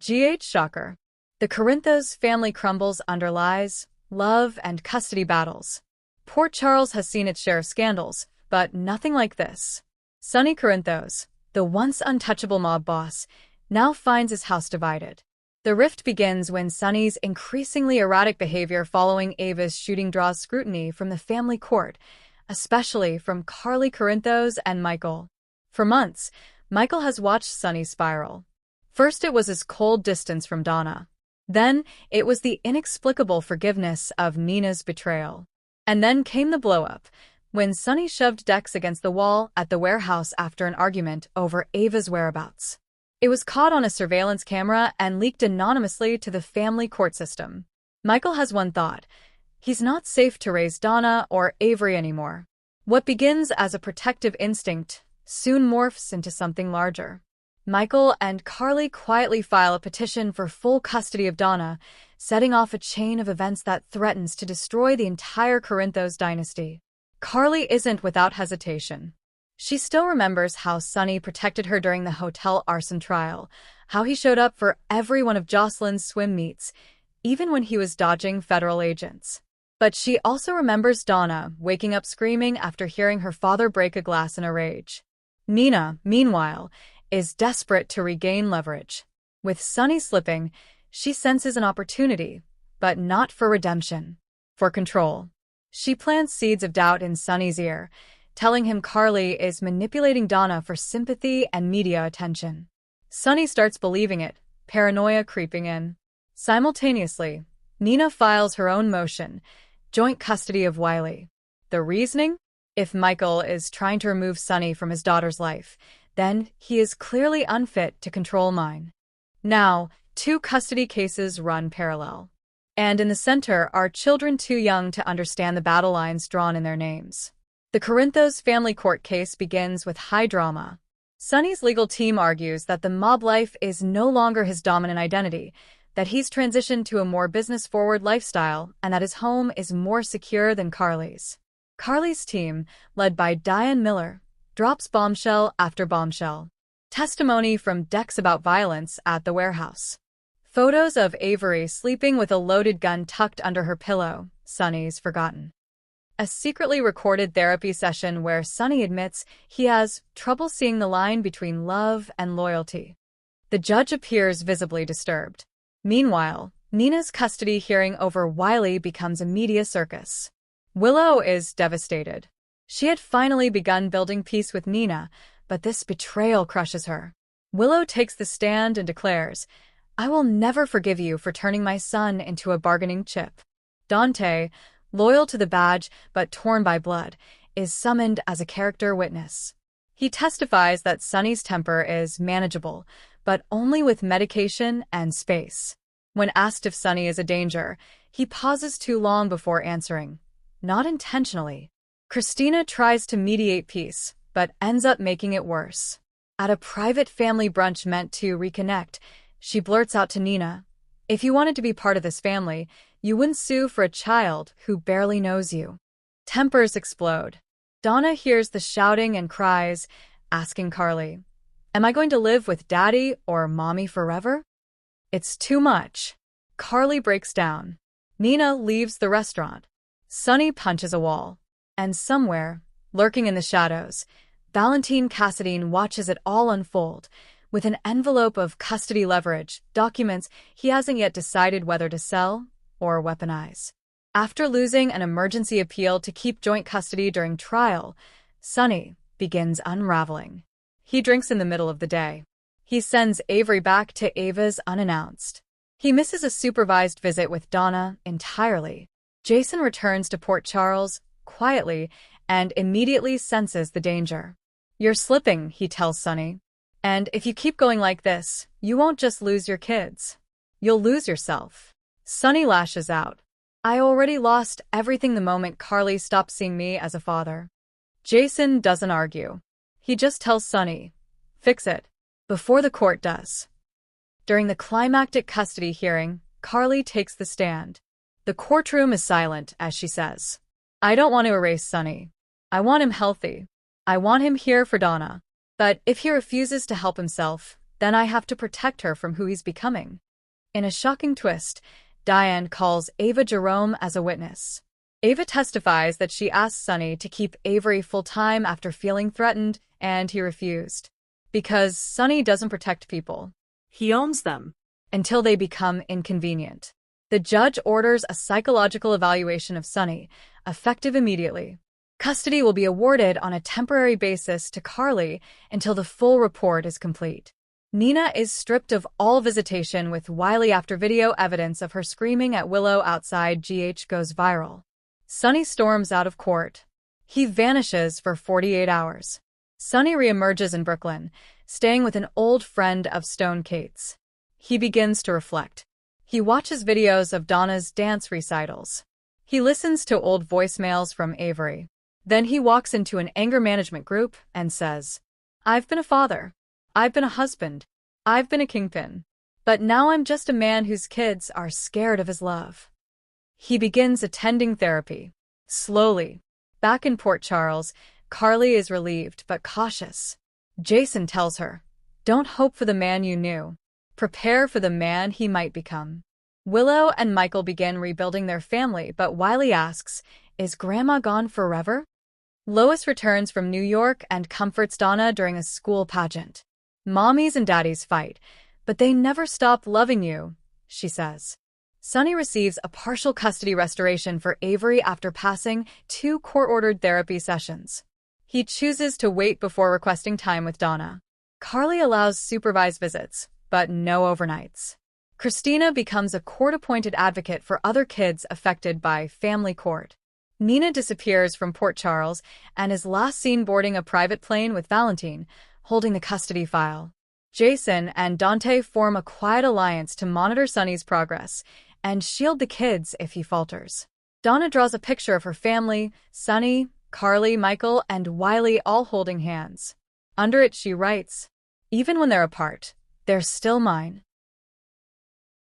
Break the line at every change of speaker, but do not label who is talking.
Shocker. The Corinthos family crumbles under lies, love, and custody battles. Port Charles has seen its share of scandals, but nothing like this. Sonny Corinthos, the once untouchable mob boss, now finds his house divided. The rift begins when Sonny's increasingly erratic behavior following Ava's shooting draws scrutiny from the family court, especially from Carly Corinthos and Michael. For months, Michael has watched Sonny spiral. First it was his cold distance from Donna. Then it was the inexplicable forgiveness of Nina's betrayal. And then came the blow-up, when Sonny shoved Dex against the wall at the warehouse after an argument over Ava's whereabouts. It was caught on a surveillance camera and leaked anonymously to the family court system. Michael has one thought: he's not safe to raise Donna or Avery anymore. What begins as a protective instinct soon morphs into something larger. Michael and Carly quietly file a petition for full custody of Donna, setting off a chain of events that threatens to destroy the entire Corinthos dynasty. Carly isn't without hesitation. She still remembers how Sonny protected her during the hotel arson trial, how he showed up for every one of Jocelyn's swim meets, even when he was dodging federal agents. But she also remembers Donna waking up screaming after hearing her father break a glass in a rage. Nina, meanwhile, is desperate to regain leverage. With Sonny slipping, she senses an opportunity, but not for redemption, for control. She plants seeds of doubt in Sonny's ear, telling him Carly is manipulating Donna for sympathy and media attention. Sonny starts believing it, paranoia creeping in. Simultaneously, Nina files her own motion, joint custody of Wiley. The reasoning? If Michael is trying to remove Sonny from his daughter's life, then he is clearly unfit to control mine. Now, two custody cases run parallel. And in the center are children too young to understand the battle lines drawn in their names. The Corinthos family court case begins with high drama. Sonny's legal team argues that the mob life is no longer his dominant identity, that he's transitioned to a more business-forward lifestyle, and that his home is more secure than Carly's. Carly's team, led by Diane Miller, drops bombshell after bombshell. Testimony from Dex about violence at the warehouse. Photos of Avery sleeping with a loaded gun tucked under her pillow, Sonny's forgotten. A secretly recorded therapy session where Sonny admits he has trouble seeing the line between love and loyalty. The judge appears visibly disturbed. Meanwhile, Nina's custody hearing over Wiley becomes a media circus. Willow is devastated. She had finally begun building peace with Nina, but this betrayal crushes her. Willow takes the stand and declares, "I will never forgive you for turning my son into a bargaining chip." Dante, loyal to the badge but torn by blood, is summoned as a character witness. He testifies that Sonny's temper is manageable, but only with medication and space. When asked if Sonny is a danger, he pauses too long before answering, not intentionally. Christina tries to mediate peace, but ends up making it worse. At a private family brunch meant to reconnect, she blurts out to Nina, "If you wanted to be part of this family, you wouldn't sue for a child who barely knows you." Tempers explode. Donna hears the shouting and cries, asking Carly, "Am I going to live with Daddy or Mommy forever?" It's too much. Carly breaks down. Nina leaves the restaurant. Sonny punches a wall. And somewhere, lurking in the shadows, Valentine Cassadine watches it all unfold, with an envelope of custody leverage, documents he hasn't yet decided whether to sell or weaponize. After losing an emergency appeal to keep joint custody during trial, Sonny begins unraveling. He drinks in the middle of the day. He sends Avery back to Ava's unannounced. He misses a supervised visit with Donna entirely. Jason returns to Port Charles, quietly, and immediately senses the danger. "You're slipping," he tells Sonny. "And if you keep going like this, you won't just lose your kids. You'll lose yourself." Sonny lashes out. "I already lost everything the moment Carly stopped seeing me as a father." Jason doesn't argue. He just tells Sonny, "Fix it," before the court does. During the climactic custody hearing, Carly takes the stand. The courtroom is silent as she says, "I don't want to erase Sonny. I want him healthy. I want him here for Donna. But if he refuses to help himself, then I have to protect her from who he's becoming. In a shocking twist, Diane calls Ava Jerome as a witness. Ava testifies that she asked Sonny to keep Avery full-time after feeling threatened, and he refused. Because Sonny doesn't protect people.
He owns them.
Until they become inconvenient. The judge orders a psychological evaluation of Sonny, effective immediately. Custody will be awarded on a temporary basis to Carly until the full report is complete. Nina is stripped of all visitation with Wiley after video evidence of her screaming at Willow outside GH goes viral. Sonny storms out of court. He vanishes for 48 hours. Sonny reemerges in Brooklyn, staying with an old friend of Stone Kate's. He begins to reflect. He watches videos of Donna's dance recitals. He listens to old voicemails from Avery. Then he walks into an anger management group and says, "I've been a father. I've been a husband. I've been a kingpin. But now I'm just a man whose kids are scared of his love." He begins attending therapy. Slowly. Back in Port Charles, Carly is relieved but cautious. Jason tells her, "Don't hope for the man you knew. Prepare for the man he might become." Willow and Michael begin rebuilding their family, but Wiley asks, "Is Grandma gone forever?" Lois returns from New York and comforts Donna during a school pageant. "Mommies and daddies fight, but they never stop loving you," she says. Sonny receives a partial custody restoration for Avery after passing 2 court-ordered therapy sessions. He chooses to wait before requesting time with Donna. Carly allows supervised visits, but no overnights. Christina becomes a court-appointed advocate for other kids affected by family court. Nina disappears from Port Charles and is last seen boarding a private plane with Valentine, holding the custody file. Jason and Dante form a quiet alliance to monitor Sonny's progress and shield the kids if he falters. Donna draws a picture of her family, Sonny, Carly, Michael, and Wiley all holding hands. Under it she writes, "Even when they're apart, they're still mine."